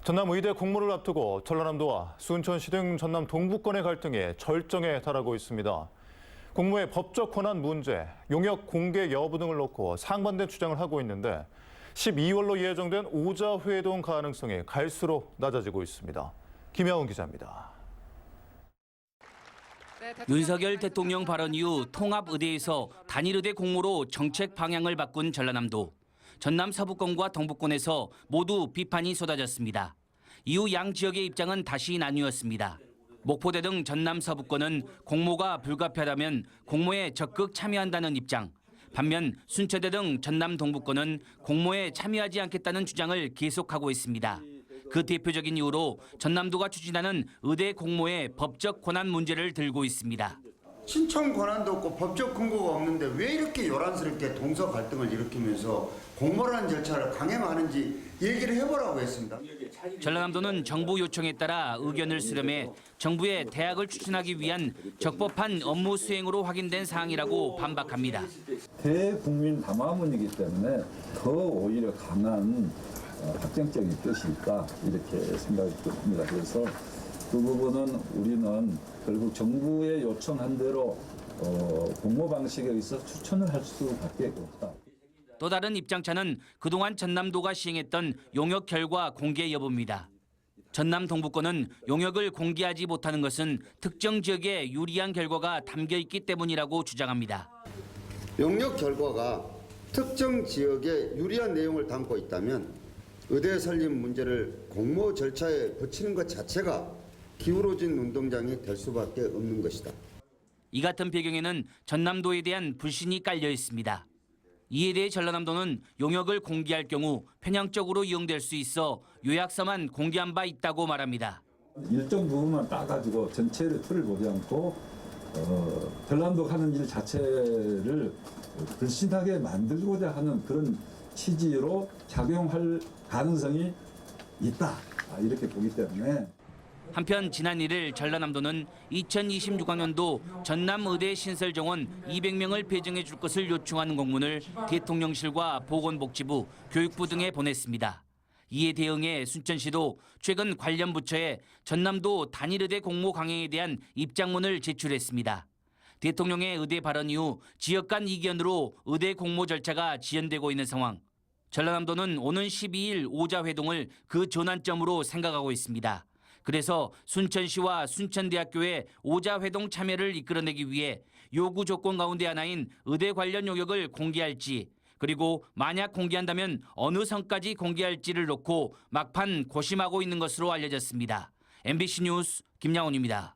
전남 의대 공모를 앞두고 전라남도와 순천시 등 전남 동부권의 갈등이 절정에 달하고 있습니다. 공모의 법적 권한 문제, 용역 공개 여부 등을 놓고 상반된 주장을 하고 있는데 12월로 예정된 오자회동 가능성이 갈수록 낮아지고 있습니다. 김야훈 기자입니다. 윤석열 대통령 발언 이후 통합의대에서 단일의대 공모로 정책 방향을 바꾼 전라남도. 전남 서부권과 동부권에서 모두 비판이 쏟아졌습니다. 이후 양 지역의 입장은 다시 나뉘었습니다. 목포대 등 전남 서부권은 공모가 불가피하다면 공모에 적극 참여한다는 입장. 반면 순천대 등 전남 동부권은 공모에 참여하지 않겠다는 주장을 계속하고 있습니다. 그 대표적인 이유로 전남도가 추진하는 의대 공모의 법적 권한 문제를 들고 있습니다. 신청 권한도 없고 법적 근거가 없는데 왜 이렇게 요란스럽게 동서 갈등을 일으키면서 공모라는 절차를 강행하는지 얘기를 해보라고 했습니다. 전라남도는 정부 요청에 따라 의견을 수렴해 정부에 대학을 추진하기 위한 적법한 업무 수행으로 확인된 사항이라고 반박합니다. 대국민 담화문이기 때문에 더 오히려 강한 확정적인 뜻이 있다 이렇게 생각이 듭니다. 그래서 그 부분은 우리는 결국 정부의 요청한 대로 공모 방식에 의해서 추천을 할 수밖에 없다. 또 다른 입장차는 그동안 전남도가 시행했던 용역 결과 공개 여부입니다. 전남 동부권은 용역을 공개하지 못하는 것은 특정 지역에 유리한 결과가 담겨 있기 때문이라고 주장합니다. 용역 결과가 특정 지역에 유리한 내용을 담고 있다면 의대 설립 문제를 공모 절차에 붙이는 것 자체가 기울어진 운동장이 될 수밖에 없는 것이다. 이 같은 배경에는 전남도에 대한 불신이 깔려 있습니다. 이에 대해 전라남도는 용역을 공개할 경우 편향적으로 이용될 수 있어 요약서만 공개한 바 있다고 말합니다. 일정 부분만 따가지고 전체를 틀을 보지 않고 전라남도가 하는 일 자체를 불신하게 만들고자 하는 그런 취지로 작용할 가능성이 있다 이렇게 보기 때문에. 한편 지난 1일 전라남도는 2026학년도 전남의대 신설 정원 200명을 배정해 줄 것을 요청하는 공문을 대통령실과 보건복지부, 교육부 등에 보냈습니다. 이에 대응해 순천시도 최근 관련 부처에 전남도 단일의대 공모 강행에 대한 입장문을 제출했습니다. 대통령의 의대 발언 이후 지역 간 이견으로 의대 공모 절차가 지연되고 있는 상황. 전라남도는 오는 12일 오자회동을 그 전환점으로 생각하고 있습니다. 그래서 순천시와 순천대학교의 오자회동 참여를 이끌어내기 위해 요구 조건 가운데 하나인 의대 관련 용역을 공개할지, 그리고 만약 공개한다면 어느 선까지 공개할지를 놓고 막판 고심하고 있는 것으로 알려졌습니다. MBC 뉴스 김양훈입니다.